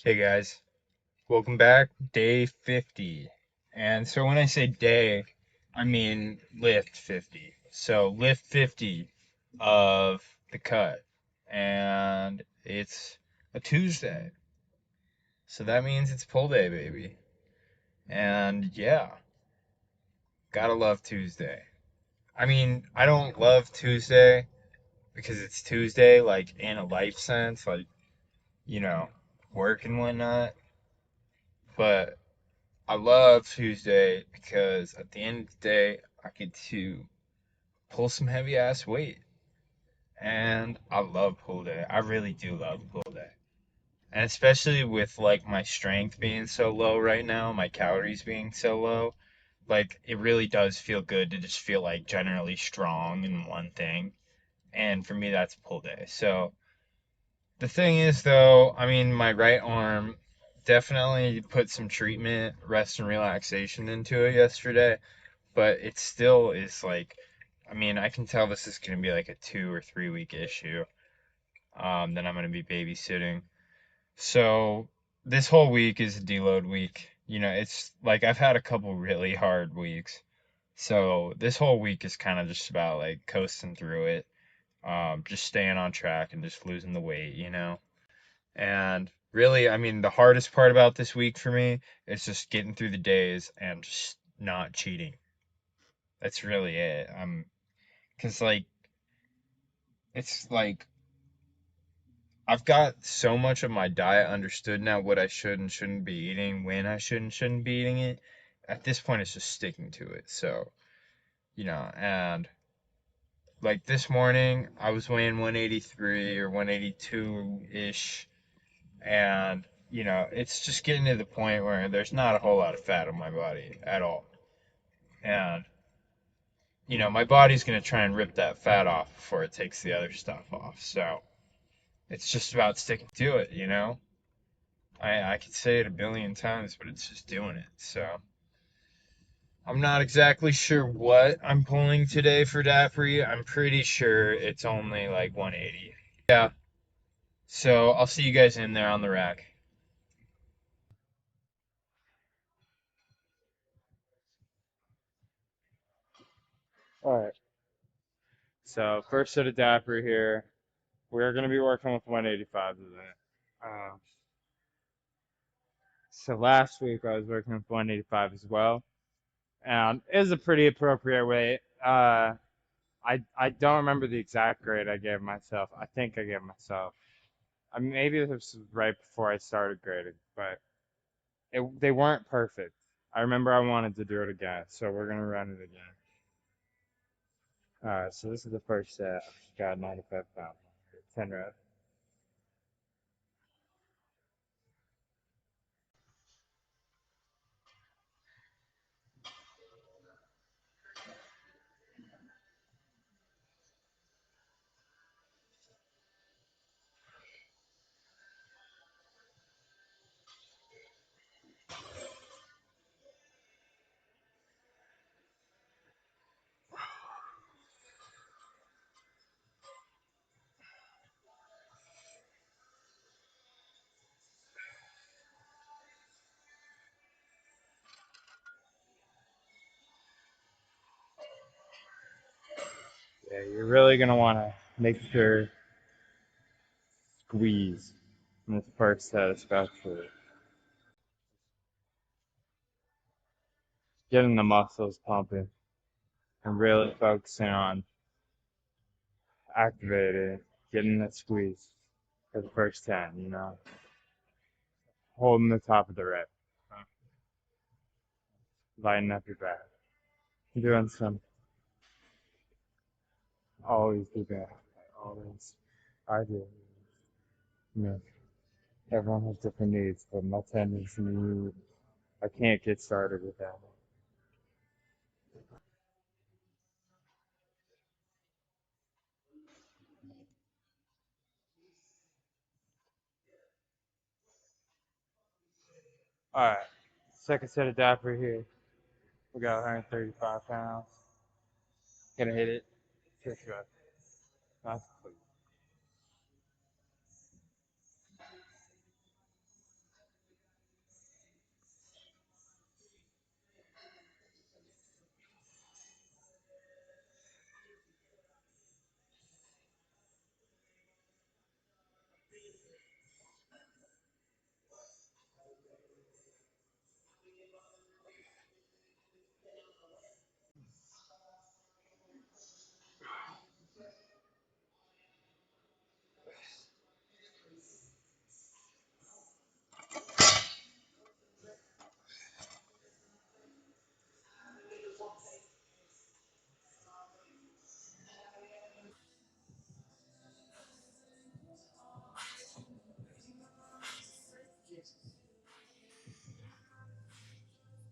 Hey guys, welcome back. Day 50. And so when I say day, I mean lift 50. So lift 50 of the cut. And it's a Tuesday. So that means it's pull day, baby. And yeah, gotta love Tuesday. I mean, I don't love Tuesday because it's Tuesday, like in a life sense, like, you know, work and whatnot. But I love Tuesday because at the end of the day, I get to pull some heavy ass weight. And I love pull day. I really do love pull day. And especially with like my strength being so low right now, my calories being so low, like it really does feel good to just feel like generally strong in one thing. And for me, that's pull day. So the thing is, though, I mean, my right arm definitely put some treatment, rest, and relaxation into it yesterday. But it still is like, I mean, I can tell this is going to be like a 2 or 3 week issue that I'm going to be babysitting. So this whole week is a deload week. You know, it's like I've had a couple really hard weeks. So this whole week is kind of just about like coasting through it, just staying on track and just losing the weight, you know? And really, I mean, the hardest part about this week for me is just getting through the days and just not cheating. That's really it. Cause like it's like I've got so much of my diet understood now what I should and shouldn't be eating, when I should and shouldn't be eating it. At this point it's just sticking to it. So, and like this morning I was weighing 183 or 182-ish, and it's just getting to the point where there's not a whole lot of fat on my body at all. And my body's going to try and rip that fat off before it takes the other stuff off. So, it's just about sticking to it, you know? I could say it a billion times, but it's just doing it. So I'm not exactly sure what I'm pulling today for Dapri. I'm pretty sure it's only like 180. Yeah. So I'll see you guys in there on the rack. All right. So first set of Dapri here. We're gonna be working with 185 today. So last week I was working with 185 as well, and it was a pretty appropriate weight. I don't remember the exact grade I gave myself. I think I gave myself. I mean, maybe this was right before I started grading, but they weren't perfect. I remember I wanted to do it again, so we're gonna run it again. All right, so this is the first set. Got 95 pounds, 10 reps. Yeah, you're really gonna want to make sure squeeze in this first set, especially getting the muscles pumping and really focusing on activating, getting that squeeze for the first 10. Holding the top of the rep, lighten up your back. Doing some, always do that. Always. I do. You know, everyone has different needs, but my tendency need, I can't get started with that. Alright, second set of diaper here. We got 135 pounds. Gonna hit it. Push up. Nice.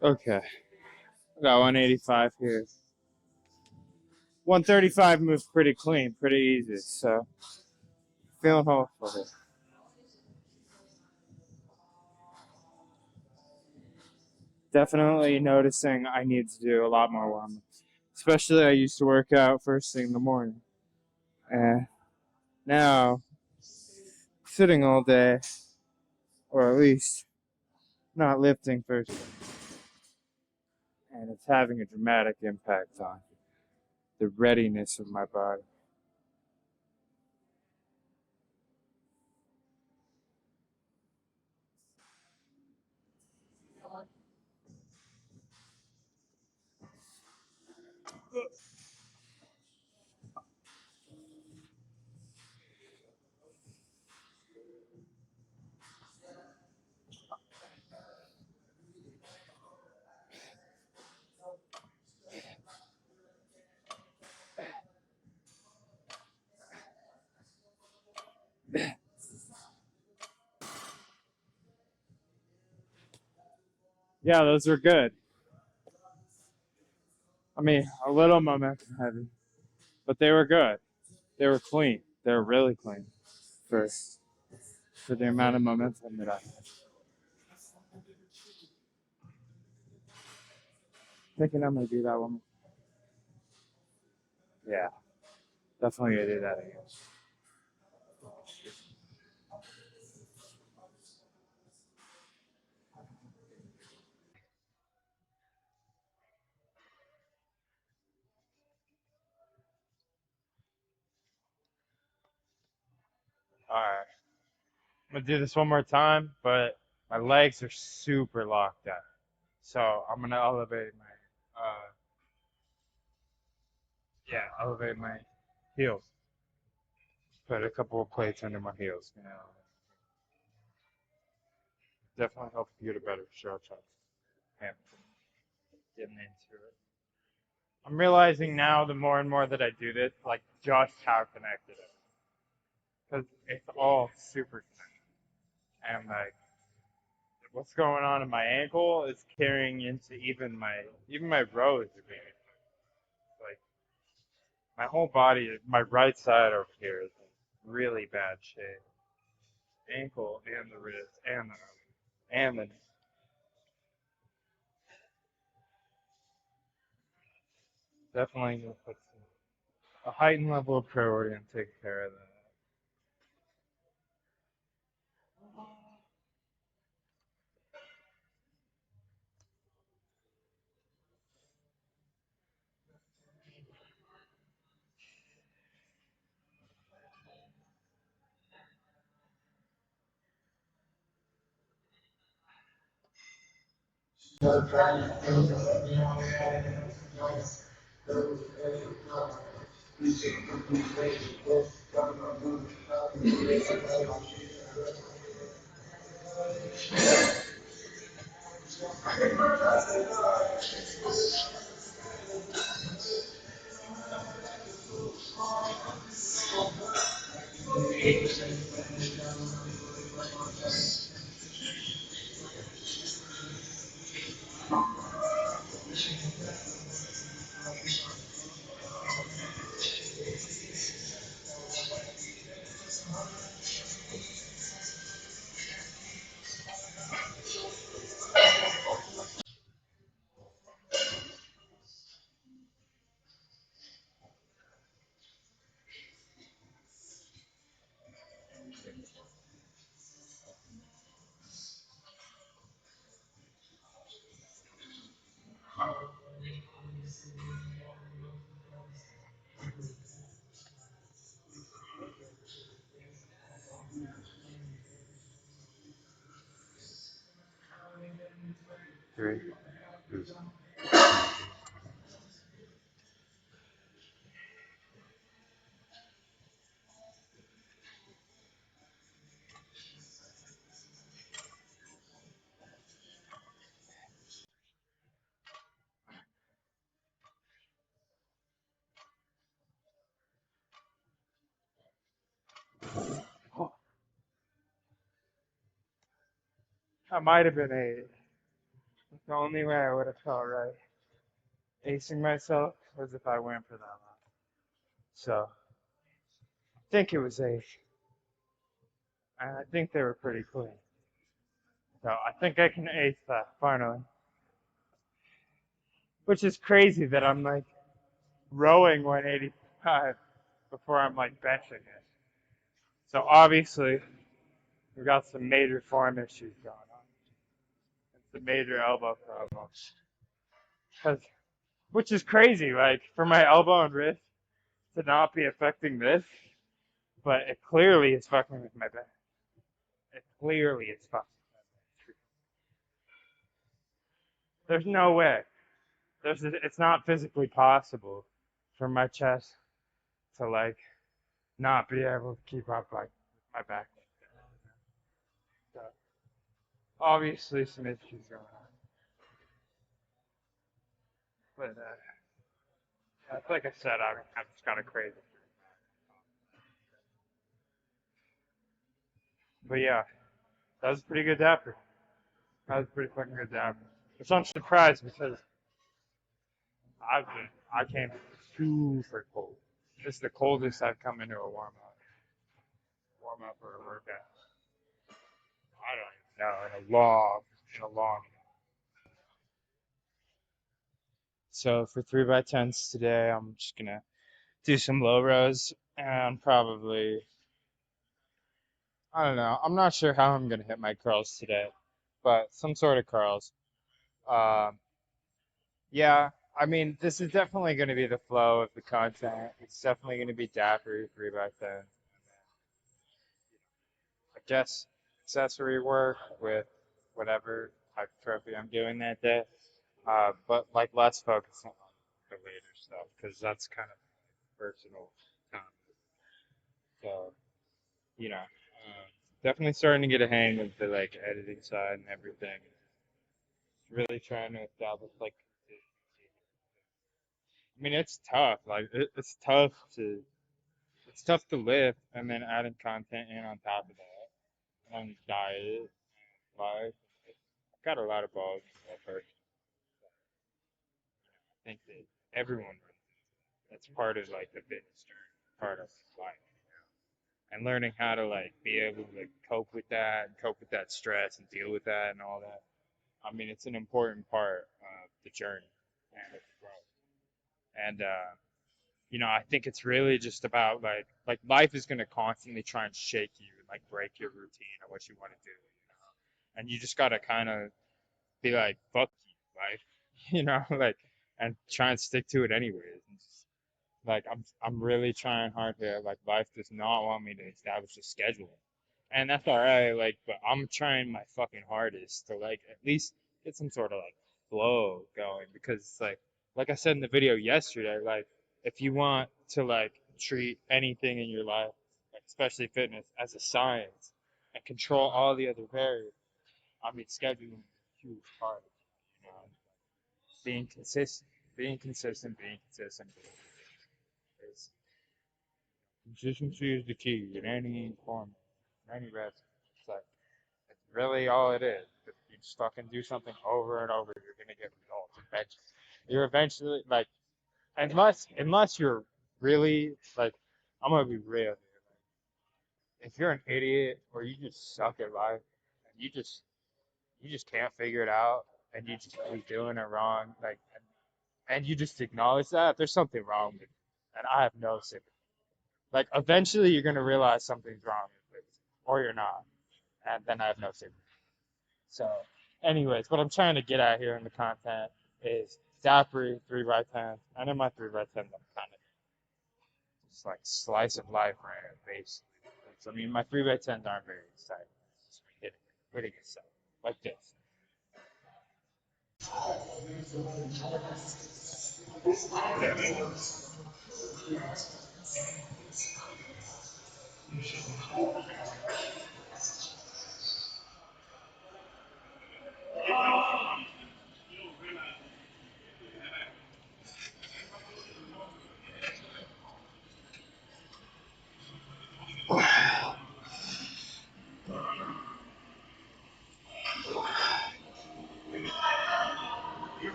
Okay, I got 185 here. 135 moves pretty clean, pretty easy. So feeling hopeful here. Definitely noticing I need to do a lot more warm-ups. Especially I used to work out first thing in the morning. And now sitting all day, or at least not lifting first, and it's having a dramatic impact on the readiness of my body. Yeah, those are good. I mean, a little momentum heavy, but they were good. They were clean. They were really clean for for the amount of momentum that I had. Thinking I'm gonna do that one. Yeah, definitely gonna do that again. All right, I'm gonna do this one more time, but my legs are super locked out. So I'm gonna elevate my, elevate my heels. Put a couple of plates under my heels. You know, definitely helps you get a better stretch up. Yeah, getting into it. I'm realizing now the more and more that I do this, like just how connected it is, because it's all super connected. And like what's going on in my ankle is carrying into even my rows are being like my whole body, my right side over here is in really bad shape. Ankle and the wrist and the knee. Definitely gonna put a heightened level of priority on taking care of that. 3. That might have been 8. The only way I would have felt right acing myself was if I went for that long. So I think it was eight, and I think they were pretty clean. So I think I can ace that finally, which is crazy that I'm like rowing 185 before I'm like benching it. So obviously we've got some major form issues going on. It's a major elbow problem. 'Cause, which is crazy, like for my elbow and wrist to not be affecting this, but it clearly is fucking with my back. It clearly is fucking with my back. There's no way. It's not physically possible for my chest to like not be able to keep up like with my back. So obviously some issues going on. But like I said, I'm just kind of crazy. But yeah, that was a pretty good dapper. That was a pretty fucking good dapper. Which I'm surprised because I came super cold. This is the coldest I've come into a warm up or a workout. I don't even know in a long. So for 3x10s today, I'm just gonna do some low rows and probably I don't know. I'm not sure how I'm gonna hit my curls today, but some sort of curls. Um, yeah, I mean, this is definitely going to be the flow of the content. It's definitely going to be dapper 3x10. I guess accessory work with whatever hypertrophy I'm doing that day. But like, let's focus on the later stuff because that's kind of personal time. So, definitely starting to get a hang of the like editing side and everything. Really trying to establish like I mean, it's tough. Like it's tough to lift and then adding content in on top of that and diet, life. I've got a lot of balls at first. I think that everyone that's part of like the fitness journey, part of life, and learning how to like be able to like, cope with that stress and deal with that and all that. I mean, it's an important part of the journey and of the growth. And I think it's really just about like life is gonna constantly try and shake you and like break your routine or what you want to do, and you just gotta kind of be like, fuck you, life, like, and try and stick to it anyways. And just, like I'm really trying hard here. Like life does not want me to establish a schedule, and that's all right. Like, but I'm trying my fucking hardest to like at least get some sort of like flow going because like I said in the video yesterday, like if you want to like treat anything in your life, like especially fitness, as a science and control all the other variables, I mean scheduling is a huge part. You know, being consistent, being consistent is consistency is the key in any form, in any recipe. It's like it's really all it is. If you just fucking do something over and over, you're gonna get results. Eventually, you're eventually like unless you're really like I'm gonna be real here. Like, if you're an idiot or you just suck at life and you just can't figure it out and you just keep doing it wrong, like and you just acknowledge that there's something wrong with you. And I have no sympathy. Like eventually you're gonna realize something's wrong with you, or you're not, and then I have no sympathy. So, anyways, what I'm trying to get at here in the content is Zachary 3x10, and in my 3x10, I'm kind of just like slice of life right here, basically. So, I mean, my 3x10s aren't very exciting. It's just hitting stuff like this.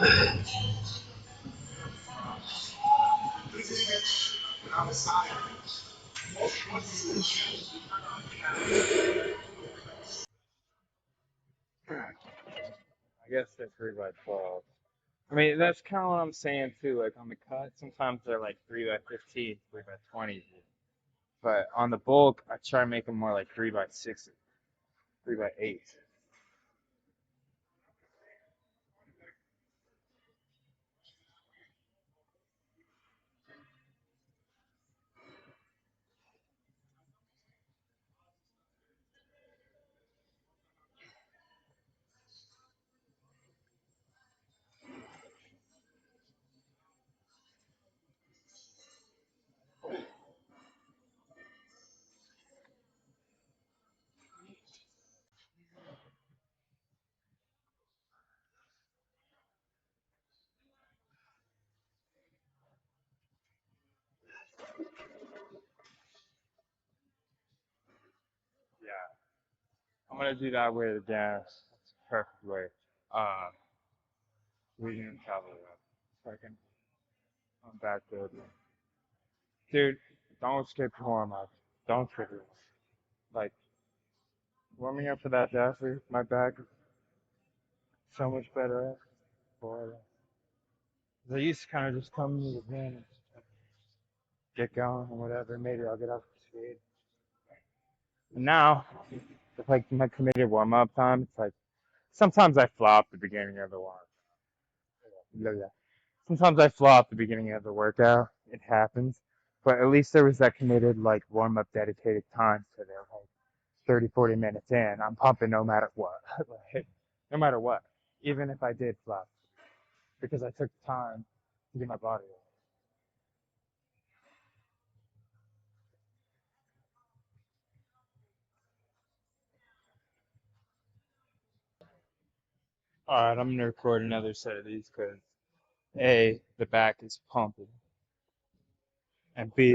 I guess they're 3x12. I mean, that's kind of what I'm saying too. Like on the cut, sometimes they're like 3x15, 3x20. But on the bulk, I try to make them more like 3x6, 3x8. Yeah, I'm gonna do that with again. That's a perfect way. Uh, we can cover that. Second, I'm back to it. Dude, don't skip your warm up. Don't skip it. Like warming up for that deathly, my back is so much better. Boy, I used to kind of just come to the gym and get going and whatever. Maybe I'll get up to speed. And now, it's like my committed warm up time. It's like sometimes I flop the beginning of the warm. Sometimes I flop the beginning of the workout. It happens. But at least there was that committed like warm up dedicated time to there. Like 30, 40 minutes in, I'm pumping no matter what. Like, no matter what. Even if I did flop. Because I took the time to get my body ready. Alright, I'm gonna record another set of these because A, the back is pumping. And B,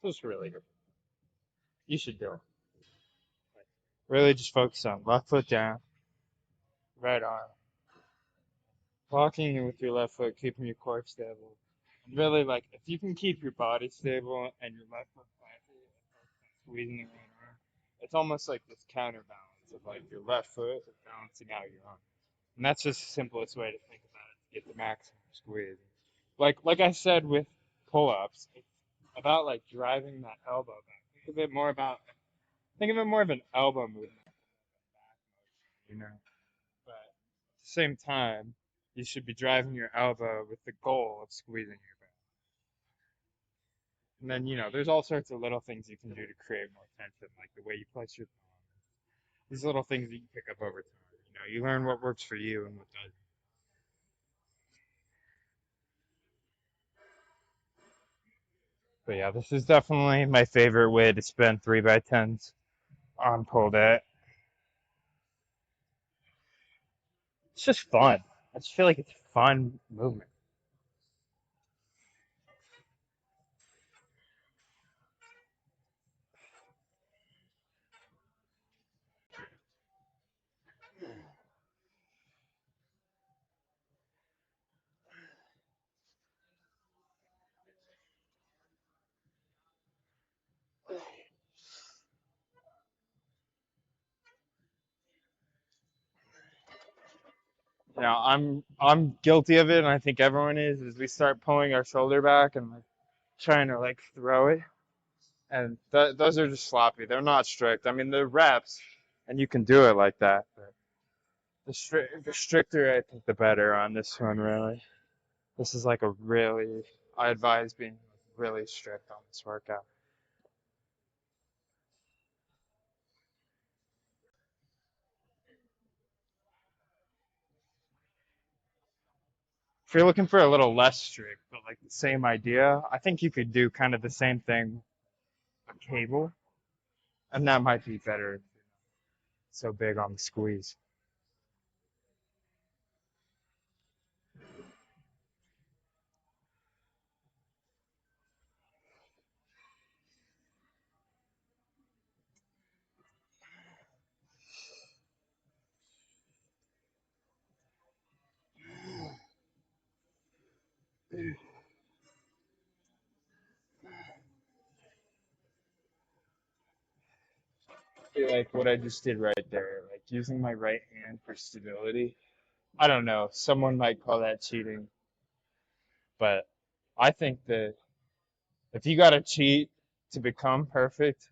this is really good. You should do it. Really just focus on left foot down, right arm. Walking with your left foot, keeping your core stable. And really, like, if you can keep your body stable and your left foot planted and squeezing your right arm, it's almost like this counterbalance of like your left foot is balancing out your arm. And that's just the simplest way to think about it to get the maximum squeeze. Like I said with pull-ups, it's about like driving that elbow back. Think of it more of an elbow movement, you know. But at the same time, you should be driving your elbow with the goal of squeezing your back. And then, there's all sorts of little things you can do to create more tension, like the way you place your thumb. These little things that you pick up over time. You learn what works for you and what doesn't. But yeah, this is definitely my favorite way to spend 3x10s on pull day. It's just fun. I just feel like it's fun movement. I'm guilty of it, and I think everyone is we start pulling our shoulder back and like trying to like throw it, and those are just sloppy. They're not strict. I mean, they're reps, and you can do it like that. But the stricter I think, the better on this one. Really, this is like a really. I advise being really strict on this workout. If you're looking for a little less strict, but like the same idea, I think you could do kind of the same thing, a cable, and that might be better. So big on the squeeze. feel like what I just did right there, like using my right hand for stability. I don't know. Someone might call that cheating, but I think that if you gotta cheat to become perfect,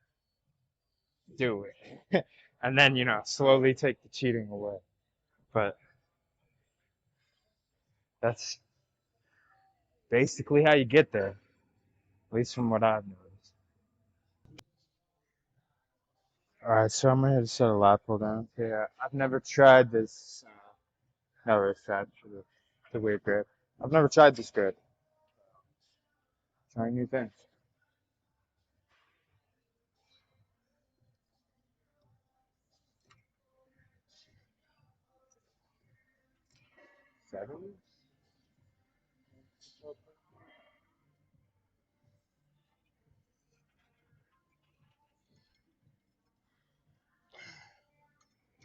do it. And then, slowly take the cheating away. But that's basically how you get there, at least from what I've noticed. All right, so I'm gonna set a lap pull down. Yeah, I've never tried this. Never tried the weird grip. I've never tried this grip. Trying new things. 7?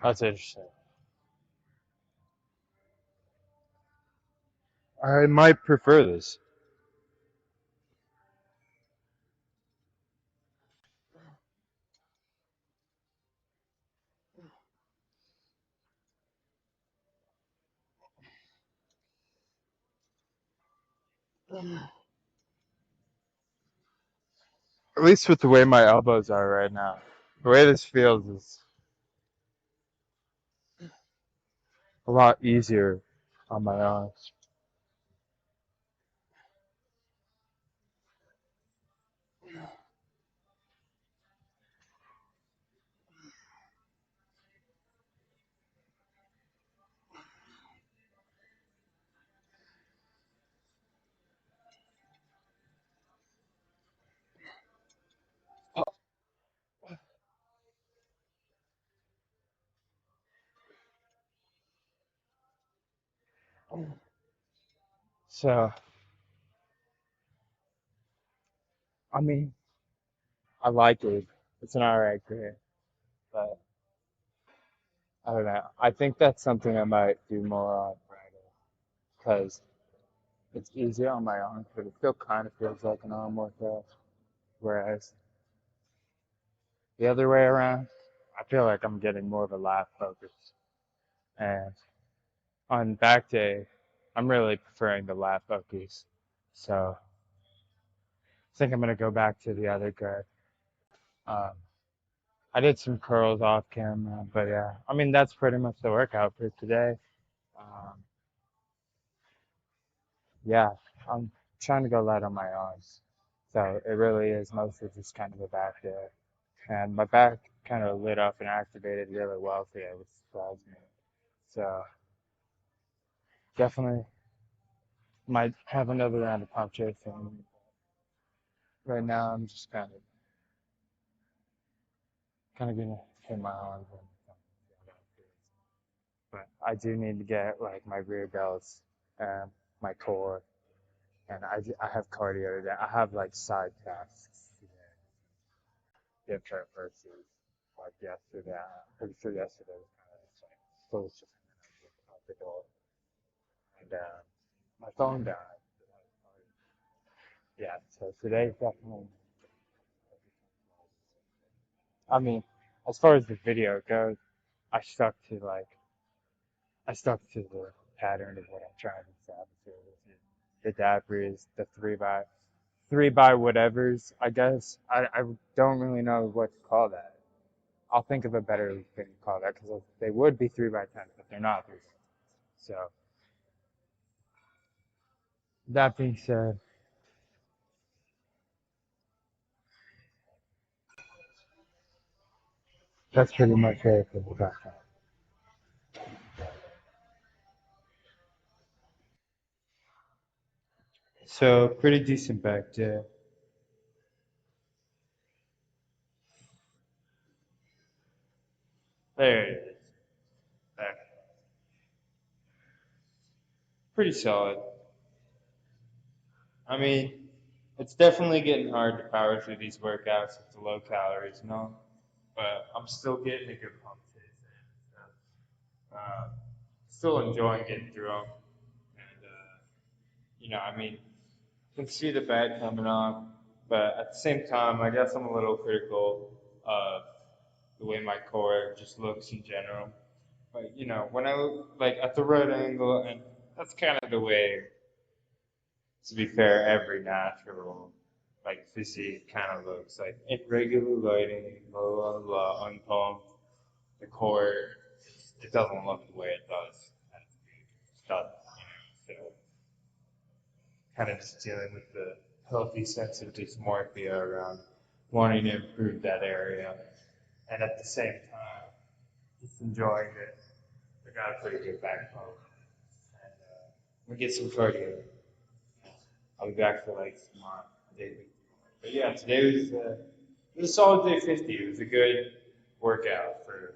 That's interesting. I might prefer this. At least with the way my elbows are right now. The way this feels is a lot easier on my arms. So, I mean, I like it. It's an alright grip, but I don't know. I think that's something I might do more on Friday because it's easier on my arms, but it still kind of feels like an arm workout. Whereas the other way around, I feel like I'm getting more of a lat focus. And on back day, I'm really preferring the lat focus. So I think I'm gonna go back to the other grip. Um, I did some curls off camera, but yeah, I mean that's pretty much the workout for today. Um, yeah, I'm trying to go light on my arms, so it really is mostly just kind of a back day, and my back kind of lit up and activated really well today, which surprised me. So definitely might have another round of pump chasing. Right now, I'm just kind of gonna hit my arms. But I do need to get like my rear delts and my core, and I have cardio today. I have like side tasks today. Different versus like yesterday. I'm pretty sure yesterday was kind of just like full just out the door, and my phone died. Yeah, so today's definitely. I mean, as far as the video goes, I stuck to like I stuck to the pattern of what I'm trying to establish here, which is the dapper the three by whatevers, I guess. I don't really know what to call that. I'll think of a better thing to call that because they would be 3x10s, but they're not 3x10s. So that being said, that's pretty much it for the background. So pretty decent back there. There it is. There. Pretty solid. I mean, it's definitely getting hard to power through these workouts with the low calories and all, but I'm still getting a good pump chase in. So, still enjoying getting through them. And, I mean, I can see the bag coming on, but at the same time, I guess I'm a little critical of the way my core just looks in general. But you know, when I look like at the right angle, and that's kind of the way, to be fair, every natural like physique kind of looks like in regular lighting, blah blah blah, unpumped. The core, it doesn't look the way it does at stuff, you know. So kind of just dealing with the healthy sense of dysmorphia around wanting to improve that area, and at the same time, just enjoying it. I got a pretty good backbone, and we get some cardio. I'll be back for like tomorrow, day 50. But yeah, today was a solid day 50. It was a good workout for